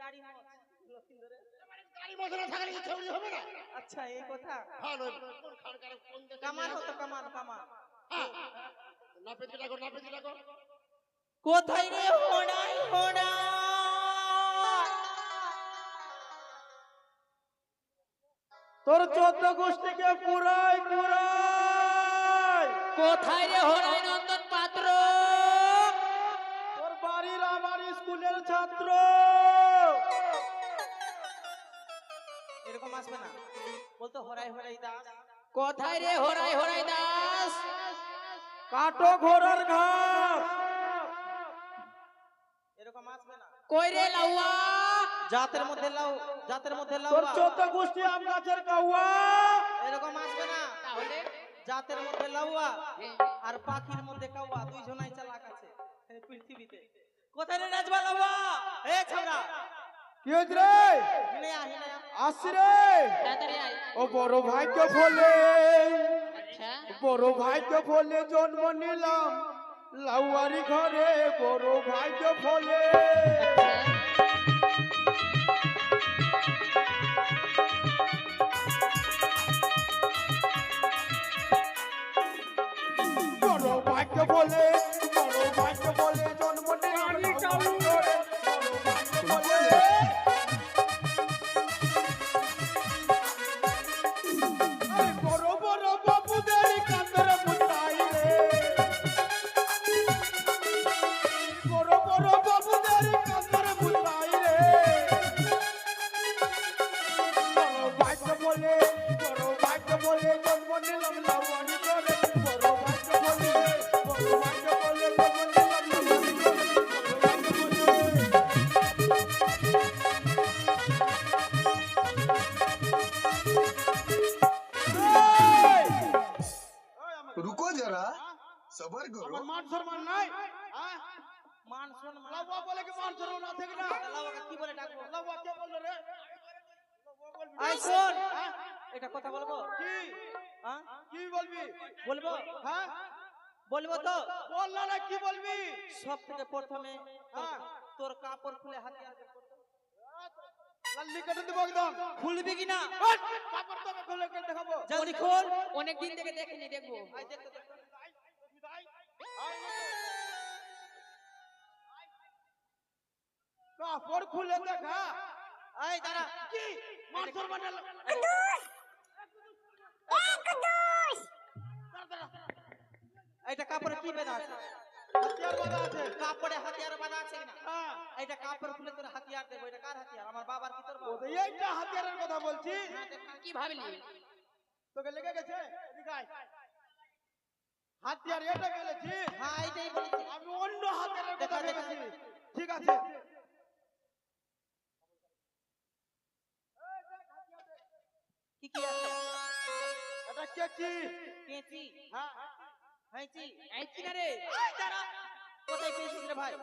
দাড়ি মোছ লক্ষিন্দরে দাড়ি মোছ না থাকলে কি ছবি হবে না? আচ্ছা এই কথা। হ্যাঁ কোন খানকার কোন দেশে কামান হতো কামান কামান। হ্যাঁ নাপিত ডাকো নাপিত ডাকো। কোথায় রে হোড়াই হোড়া তোর 14 গোষ্ঠীকে পুরাই পুরাই। কোথায় রে হোড়াই নন্দন পাত্র? তোর বাড়ির আমার স্কুলের ছাত্র। এরকম আসবে না, বলতো হরাই হরাই দাস। কোথায় রে হোড়াই হোড়াই দাস? কাটো ঘোড়ার ঘাস। এরকম আসবে না। কই রে লাউয়া? জাতের মধ্যে লাউ, জাতের মধ্যে লাউ। তোর 14 গোষ্ঠী আম গাছের কাউয়া। এরকম আসবে না। তাহলে জাতের মধ্যে লাউয়া আর পাখির মধ্যে কাউয়া, দুইজনাই চালাক আছে এই পৃথিবীতে। কোথায় রে রাজবা লাউয়া? এ ছাওড়া কি হইছে রে? হিনে আ হিনে আসি রে। তাড়াতাড়ি আয়। ও বড় ভাগ্য ফলে, আচ্ছা বড় ভাগ্য ফলে জন্ম নিলাম লাউয়ারি ঘরে। বড় ভাগ্য ফলে বড় ভাগ্য বলে, বড় ভাগ্য বলে জন্ম নিলাম লাউয়ারি ঘরে। বড় ভাগ্য বলে বড় বড় বাবুদের কাঁদরে মুতাই রে। বড় বড় বাবুদের কাঁদরে মুতাই রে। বড় ভাগ্য বলে, বড় ভাগ্য বলে জন্ম নিলাম লাউয়ারি ঘরে। বড় ভাগ্য বলে, বড় ভাগ্য বলে জন্ম নিলাম লাউয়ারি ঘরে। বড় ভাগ্য বলে रुको जरा सबर करो। আমার মান সম্মান নাই। হ্যাঁ মান সম্মান। লাউয়া বলে কি মান সম্মান না থাকে না? লাউয়াকে কি বলে ডাকবো? লাউয়া কে বললো রে? আই শোন, এটা কথা বলবো কি হ্যাঁ? কি বলবি? বলবো হ্যাঁ বলবো তো। বল না কি বলবি? সব থেকে প্রথমে হ্যাঁ। তোর কাপড় খুলে হাতিয়ার বের করতে। লাল্লি কেটে দেবো একদম। খুলবি কিনা? কাপড় তবে খুলে কে দেখাবো? জলদি খোল। অনেক দিন থেকে দেখিনি, দেখবো। আই দেখতে দেখতে। কাপড় খুলে দেখা। আই দাঁড়া। কি মান সম্মান না? এইটা কাপড়ে কি বাঁধা আছে? হাতিয়ার বাঁধা আছে। কাপড়ে হাতিয়ার বাঁধা আছে কিনা? হ্যাঁ এইটা কাপড় খুলে তোর হাতিয়ার দেবো। এটা কার হাতিয়ার? আমার বাবার কি তোর বাবার? এইটা হাতিয়ারের কথা বলছি। কি ভাবলি? তোকে লেগে গেছে? এদিকে আয়। হাতিয়ার এটা বলেছি। হ্যাঁ এইটাই বলেছি। আমি অন্য হাতিয়ারের কথা দেখা, দেখা, ভেবেছি। দেখা। ঠিক আছে কি কি আছে? এটা কেচি। পেঁচি, হ্যাঁ হাইচি। এই কিনা রে? এই দাঁড়া। কোথায় পেয়েছিস রে ভাই?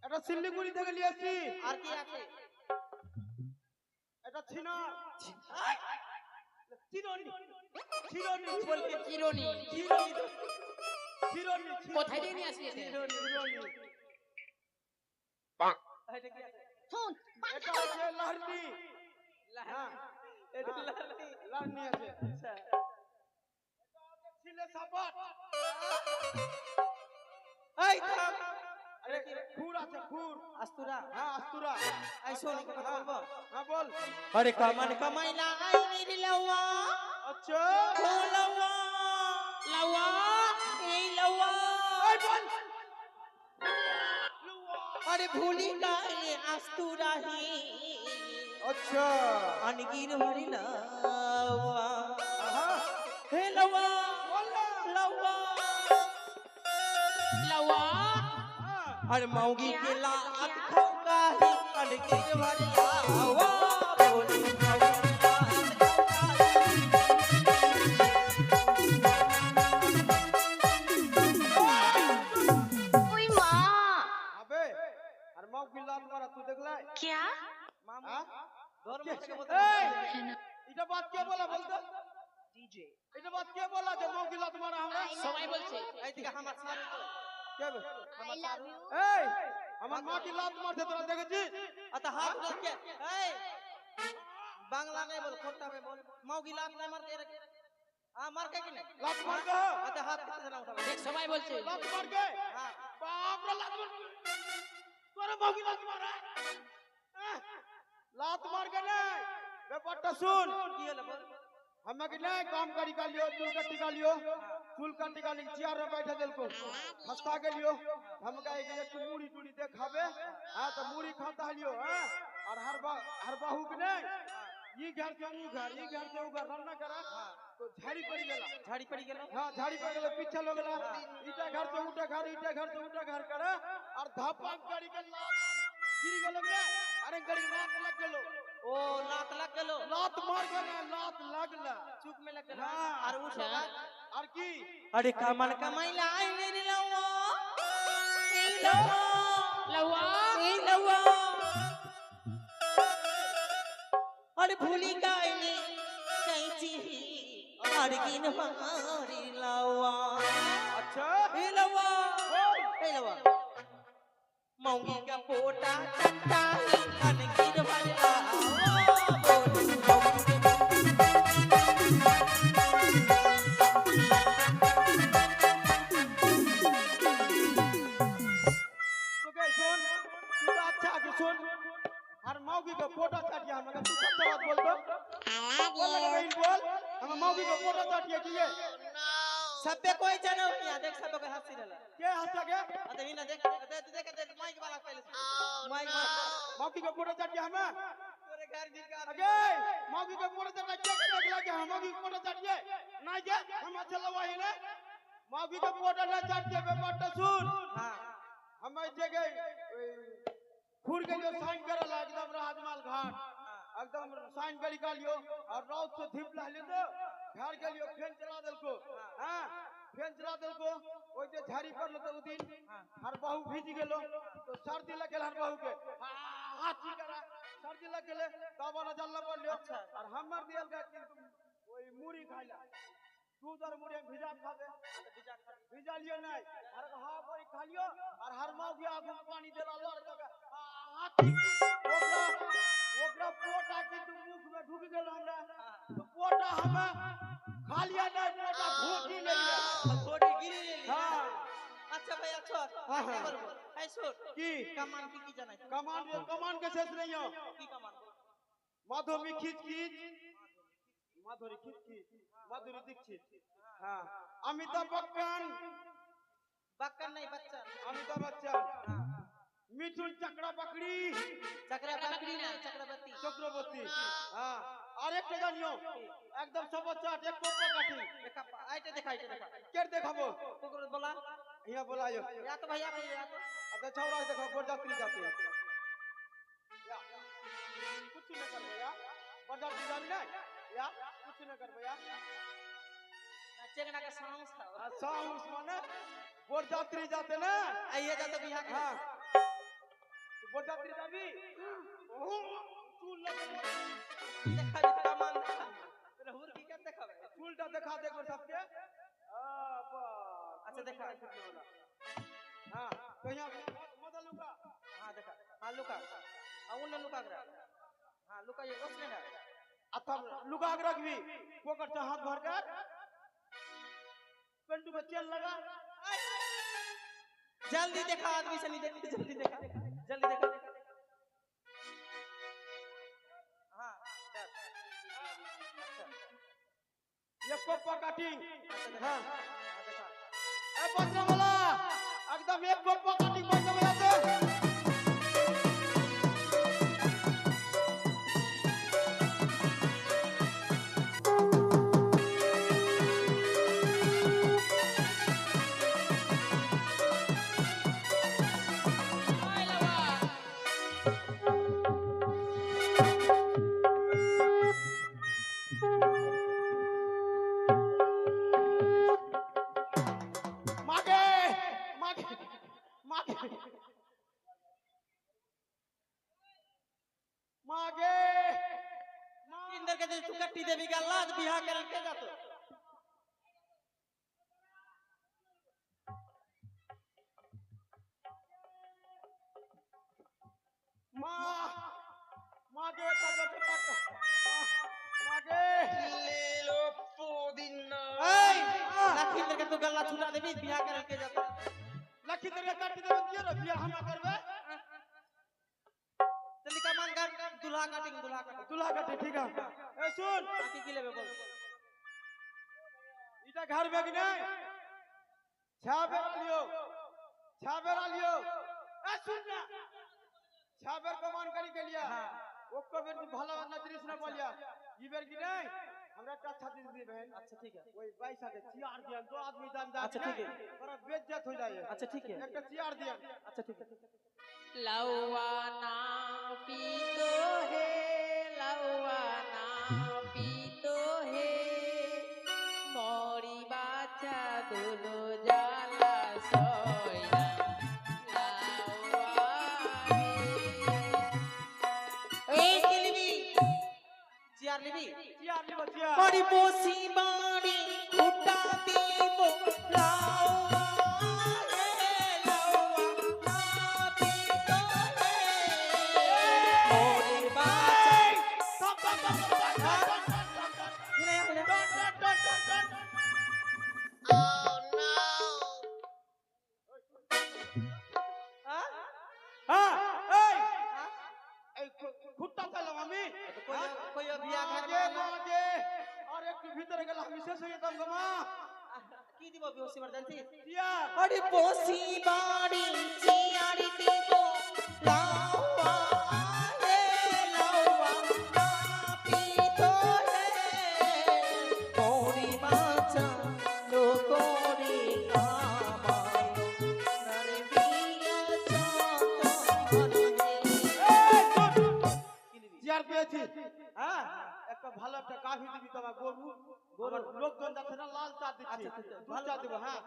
এটা শিলিগুড়ি থেকে নিয়ে এসেছি। আর কি আছে? এটা ছিনার। চিরনি। চিরনি বলবি। চিরনি। চিরনি। চিরনি কোথায় দিয়ে নিয়ে আসলি এটা? চিরনি। এটা কি আছে? শুন, এটা হচ্ছে লাহড়ি। হ্যাঁ এটা লালি। লাহড়ি আছে। আচ্ছা। এটা হচ্ছে ছিলে সাপাট। এই থাম। আরে খুর আছে খুর। আস্তুরা। হ্যাঁ আস্তুরা। এই শোন একটা কথা বলবো। হ্যাঁ বল। আরে কামান কামাইলা আই মেরি লাউয়া। আচ্ছা ও লাউয়া। লাউয়া এই লাউয়া। এই বল। আরে ভুলি গাইলে আস্তুরাহি। আচ্ছা আনগির হরি লাউয়া। আহা হে লাউয়া। বল না। লাউয়া। লাউয়া আর মাউগি के लात खाऊंगा ही अनगिर हरि लाउआ। बोली माऊगी के लात ओए माँ আবে আর মাও গিলাত মারা তুই দেখলে? क्या मामा হ্যাঁ ধর্ম থেকে বলতে এই है ना এটা বাত কে বলা বলতো? ডিজে এটা বাত কে বলা যে মাও গিলাত মারা আমরা? সবাই বলছে। এইদিকে আমার সারি তো কে বে? आई लव यू এই আমার মা কি লাত মারছে তোরা দেখেছিস? अतः हाथ रख के ए बांग्ला नहीं बोल खोटा में बोल मौगी लात नहीं मारते रे हां मार के कि नहीं লাত মার কে अतः हाथ कितने ना उठा দেখ সবাই বলছে লাত মার কে हां বাপ রে লাত মার তোরা মৌকি লাত মারা লাত মার কে নাই ব্যাপারটা শুন की होले बोल हमें कि नहीं काम करी का लियो चूल कट्टी का लियो चूल कट्टी का लियो चेयर में बैठे दिल को हंसता के लियो हम कहे कि एक मुड़ी टूड़ी देखावे हां तो मुड़ी खाता लियो हां और हर बाहू के नहीं ये घर से वो घर ये घर से वो घर रन ना करा तो झाड़ी पड़ी गेला झाड़ी पड़ी गेलो हां झाड़ी पड़ गेला पीछे लोग गेला ईटा घर से उठा घर ईटा घर से उठा घर करे और धापा गाड़ी के लात गिर गेलो रे अरे गाड़ी लात लग गेलो ओ लात लग गेलो लात मार के ना लात लगला चुप में लग गेलो हाँ। और उठा और की अरे कमल कमाइला आई मेरी लवा ए लवा लहुआ ए लवा अरे भूली गाइले कैची और गिन मारी लवा अच्छा ए लवा मौगी का पोटा चट्टा अन गिन मारी लवा तो के सुन तू तो अच्छा के सुन हर मौगी का फोटो काटिया मगर तू सच्चा बात बोल दो बोल लगा भाई बोल हम मौगी का फोटो काटिया की है सबे कोई जानो यहाँ देख सबे को हंसी रहला के हंसा के अते ही ना देख देख माइक वाला पहले माइक मौगी का फोटो काटिया हम तोरे घर दिन का अगे मौगी का फोटो काटिया के देख लगे हम मौगी का फोटो काटिए नहीं के हम अच्छा लवा है ना मौगी का फोटो ना काटिए बेटा सुन हां हम जगह फूर के जो साइन करला एकदम राजमाल घाट एकदम साइन करी का लियो और रात से धीप ला लियो तो घर के लियो फैन चला देल को हां फैन चला देल को ओइ जे झाड़ी पर तो उ दिन हर बाहू भीज गेलो तो सर्दी लगल हर बाहू के हाथी करा सर्दी लग गेले तब ना जल्ला पड़ लियो और हमर दियल का कि ओइ मुड़ी खाइला तू दर मुड़ी में भिजा खा दे भिजा लियो नहीं हर हां पर खा लियो और हर माऊ के आगू पानी देला लड़ के हाथी ओकरा पोटा के तू मुख में ढुक गेल हमरा तो पोटा हम खा लिया नहीं पोटा घोटी ले लिया थोड़ी गिरी ले ली हां अच्छा भाई अच्छा हाँ, हाँ। ऐसो की कमान की जाना है कमान के शेष नहीं हो की कमान माधुरी खींच माधुरी दीक्षित हां अमिताभ बच्चन बक्कन नहीं बच्चा अमिताभ बच्चन मिथुन चक्रवर्ती चक्रवर्ती ना चक्रवर्ती हां और एक जानियो एकदम सब चाट एक कोपा काटी आइटे देखा केर देखाबो कोकरो बोला यहाँ बोलायो या तो भैया या तो अच्छा छौरा देखो बरजात्री जाते हैं कुछ न कर भैया बरजात्री जानी नहीं या कुछ न कर भैया चेगना का सॉन्ग था सॉन्ग माने बरजात्री जाते ना आइए जाते बिहार के हां बरजात्री जाबी तू लग देखा भी कमान देखा रहूर की क्या देखा भाई उल्टा दिखा दे एक सबके अच्छा देखा हां तो यहाँ मदन लुका हां देखा हां लुका उन लुका करा हां लुका ये उसने ना तब लुका के रखबी पोकर से हाथ भर कर पेंटू में चल लगा जल्दी देखा आदमी से नहीं देखते जल्दी देखा हां अच्छा ये कोपा काटी अच्छा हां देखा ए बच्चा वाला एकदम एक कोपा काटी बच्चा वाला दे ओए लहुआ मागे मागे मागे मागे इंदर के तू कट्टी देवी का लाज बिहार के रख के जातो माँ माँ के माँ के ले लो पुदीना এই লক্ষিন্দরকে তো গলা ছুটা দেবি বিয়া করে के जाता लखींदर के काट दे दियो रे बियाह हम करबे जल्दी कमान कर दूल्हा काटेंगे दूल्हा काटे ठीक है ए सुन आके की लेबे बोल इटा घर में कि नहीं छाबेरा लियो ए सुन ना छाबेर कमान करी के लिया ओको बेर भला नजरिस न बोलिया ई बेर कि नहीं हमरा अच्छा दिन दी बहन अच्छा ठीक है ओई पैसा के चियार दिया दो आदमी दान दान अच्छा, ठीक है। बड़ा बेइज्जत हो जाए अच्छा ठीक है एक चियार दिया अच्छा ठीक है लौवा ना पीतो है लौवा ना पीतो है मोरी बाचा दोलो जाला सोयना लौवा है ए किलबी चियार लेबी चियार लियो चियार बड़ी पोसी बाड़ी खुटा दीबो लावा रे लावा ना पीतो है मोरे बाचा हां ए खुट्टा चलो मम्मी कोई बिया घर आगे मागे और एक भीतर गेला विशेष हो एकदम गमा की दिबो बेहोशी इमरजेंसी चियार बड़ी पोसी बाड़ी चियारी दीबो लावा रे लावा ना पीतो है मोरी बाचा लो कोरी कामायो नरे बिया चांद চিয়ার পেয়েছি হ্যাঁ একটা ভালো একটা কাফি দিবি তোমার গরু গরু লোকজন যাচ্ছে না লাল চা দিচ্ছি দুধ চা দিব হ্যাঁ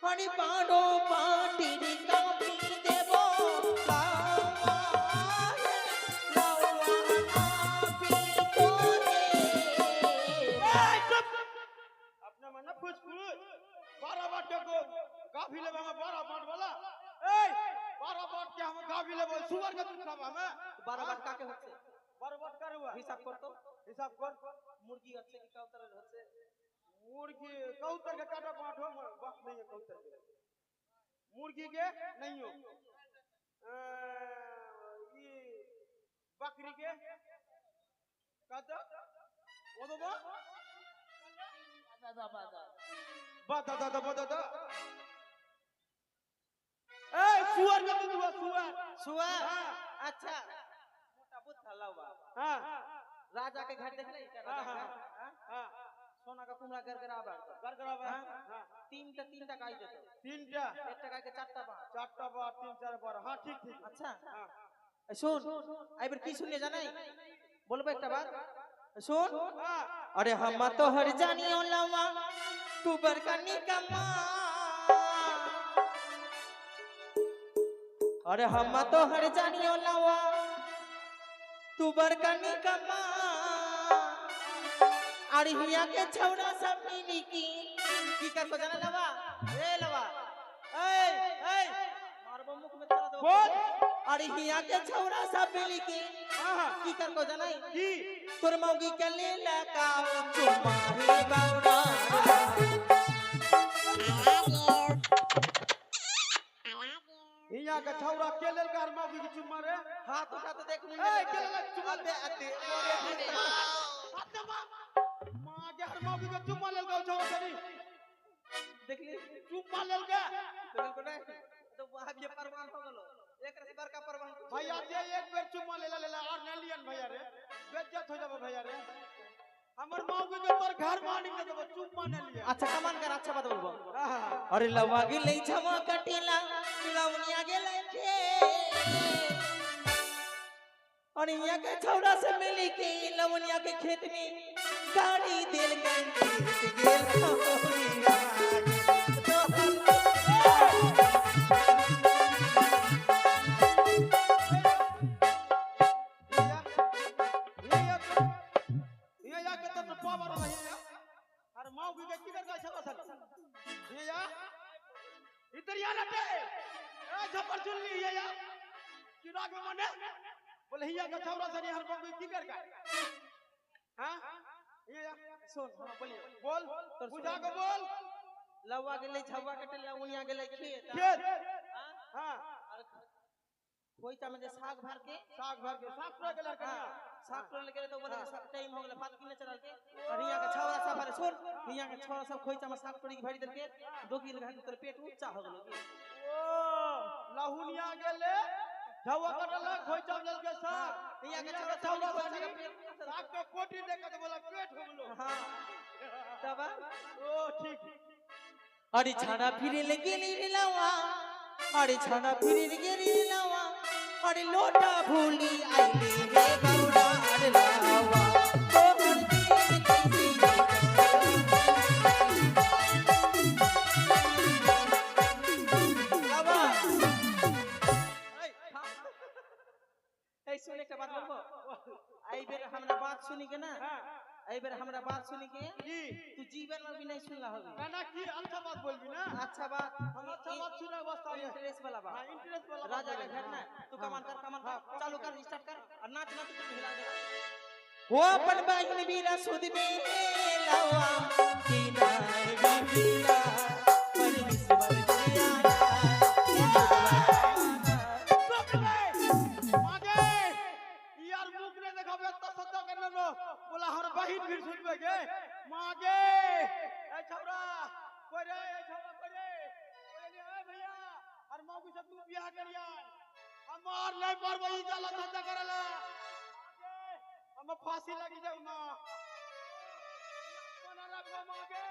हरि पाडो पाटिरी काफी देबो लावा रे लावा ना पीतो रे अपना मन ना पूछ 12 बाट को काफी लेबे हम 12 बाट वाला ए 12 बाट के हम काफी लेबे सुअर के दूध खाबा हमें 12 बार काके হচ্ছে 12 बाट कर हुआ হিসাব কর তো हिसाब कर মুরগি হচ্ছে কি কাউতারের হচ্ছে मुर्गी कबूतर के काटा पाठ हो बात नहीं है कबूतर के मुर्गी के नहीं हो ये बकरी के काटा वो दो बता ए सुअर के दूध हुआ सुअर सुअर हाँ। अच्छा मोटा बुत लावा हां राजा के घर देख ले क्या राजा हाँ, का हां सोना का कुमड़ा गरगरा बैठता गरगरा हाँ? हां तीन टका आई देते तीनटा एक टका के चारटा बा चारटा बार तीन चार बार हां ठीक ठीक अच्छा हां ए सुन आइबर की सुनले जानाई बोलबो একটা बात सुन हां अरे हम तो हर जानियो लवा तू बरकनी कमा अरे हम तो हर जानियो लवा तू बरकनी कमा अरे हिया के छौड़ा सब मिली की कर को जाना लवा ए लवा ए मारबो मुख में चला दो बोल अरे हिया के छौड़ा सब मिली की हां कर को जानाई की तोर मौगी के ले लगाओ चुमाही बावड़ा हिया का छौरा के लेल कर मौगी की चुम्मा रे हाथ उठा तो देख ए के लेल चुम्मा दे अते मां के हर मौगी के चुम्मा लेल का छौरा करी देख ली चुम्मा लेल का बिल्कुल नहीं तो वहां ये परवान हो गलो एक रस बार का परवान भैया जे एक बेर चुम्मा लेला और न लियन भैया रे बेइज्जत हो जाबे भैया रे हमर मौगी के तोर घर मालिक के देबो चुम्मा न लिया अच्छा कमान कर अच्छा बात बोलबो हां अरे लवा गेलै छमा कटिला लवनिया गेलै के और यहाँ के छौड़ा से मिली के लवनिया के खेत में गाड़ी दिल गेल की राग में माने बोले हिया का छौरा सनी हर बबू की कर का हां ये सुन हाँ, बोलिए बोल बुझा के बोल लौवा गेले छौवा कटे लौनिया गेले खेत खेत हाँ? हां और खोइचा में जे साग भर के साग भर के साग पूरा के लड़का साग तोड़ लेके तो बोले सब टाइम हो गेले बात किने चलल के और हिया के छौरा सब भरे सुन हिया के छौरा सब खोइचा में साग तोड़ी के भरी देल के 2 किलो घाट तोर पेट ऊंचा हो गेलो के ओ लहुनिया गेले झवा कटल खोइचा जल के साग हिया के छौरा छौरा छौरा खोइचा सनी के पेट साग के कोटी देख के बोला पेट हो गेलो हां तब ओ ठीक अरे छाना फिरे ले गेली रे लौवा अरे छाना फिरे ले गेली रे लौवा अरे लोटा भूली आईली रे गौड़ा अरे लौवा तोहर दिल कैसी बाबा ए सुने के बात बोलबो आई बेर हमरा बात सुनी के ना आई बेर हमरा बात सुनी के जी तू जीवन में भी नहीं सुनला होगी ना की अच्छा बात बोलबी ना अच्छा बात हम अच्छा बात सुने वास्ता है इंटरेस्ट वाला हां बात इंटरेस्ट वाला राजा का घर ना तू कमान कर चालू कर स्टार्ट कर और नाच नाच तू हिला दे वो अपन बहन बीरा सुध में लवा सीना बीरा पर विश्वर जियाना आगे यार मुख ने देखाबे त सत्ता करने लो बोला हर बहिन भी सुनबे के मागे ए छौरा कोई रे ए छौरा कोई रे ए भैया हर मौगी से तू बियाह करिया हमार नहीं परबई जाला सत्ता करला हम फांसी लगी जाऊ ना मना रखो मागे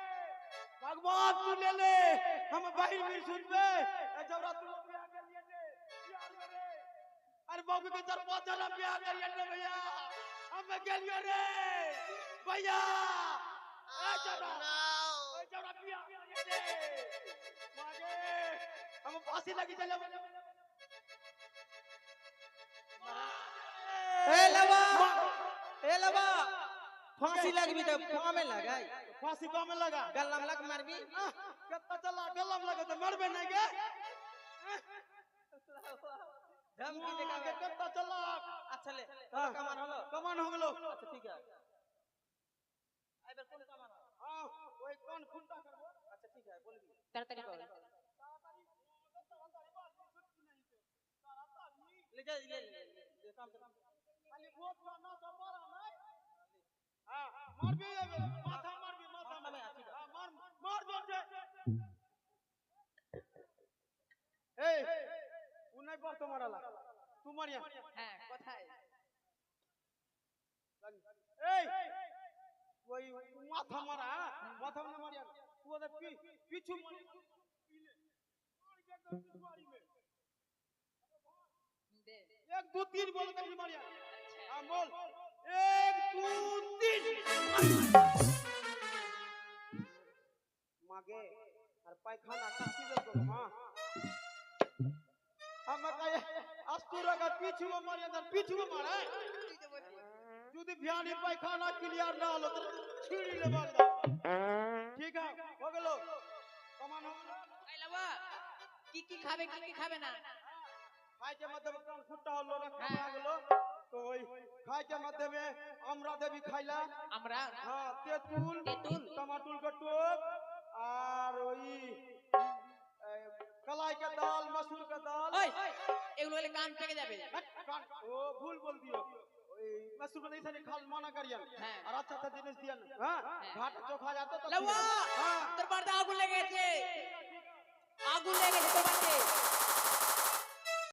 भगवान तू ले ले हम बहिन भी सुनबे ए छौरा तू बियाह कर लिए दे बियाह करे अरे बाबू के सर बहुत जरा बियाह करिए ना भैया हम गेलियो रे भैया ए जरा बियाह करिए दे मागे हम फांसी लगी चले ए लवा फांसी लगबी तो फां में लगाई फांसी गांव में लगा गल्ला में लग मारबी कितना चला गलम लगे तो मरबे नहीं गे धमकी के देखावे कितना चला अच्छा ले कमान हलो कमान हो गेलो अच्छा ठीक है आई बेर कौन कमान हो हां ओए कौन खुंटा करबो अच्छा ठीक है बोलबी तरतरी बोल ले जा ले काम कर खाली वोट ना सपारा नहीं हां मार भी माथा मार भी माथा में ठीक है हां मार मार जोर से ए उ नहीं बोल तुम्हारा ला तू मारिया হ্যাঁ কোথায় ए वही माथा मारा माथा में मारिया तू ओदे पीछू मार के पिछवाड़ी में দে 1 2 3 बोल के मारिया हां बोल 1 2 3 मागे और पैखाना कसी दे को हां हम कहे अस्तूरा का पीछू में मारे अंदर पीछू में मारे যদি भियानी पैखाना क्लियर ना हलो तो छीड़ी ले मार दो ठीक है हो गेलो कमान हो गेलो এই লবা কি খাবে না खाए के मध्य में कौन फुट्टा हलो रखा आ गेलो तो वही खाए के मध्य में अमरा देवी खाइला আমরা हां तेतुल तेतुल। टमाटर का टोप और वही कलाई के दाल मसूर का दाल ওই এগুলো হলে কান পেকে যাবে ओ भूल बोल दियो मसूर में ऐसा खाल माना करिया हाँ। और अच्छा अच्छा जिनिस दिया हां घाट चोखा जाता तो লওয়া हां তোর বাড়িতে আগুন লেগেছে আগুন লেগেছে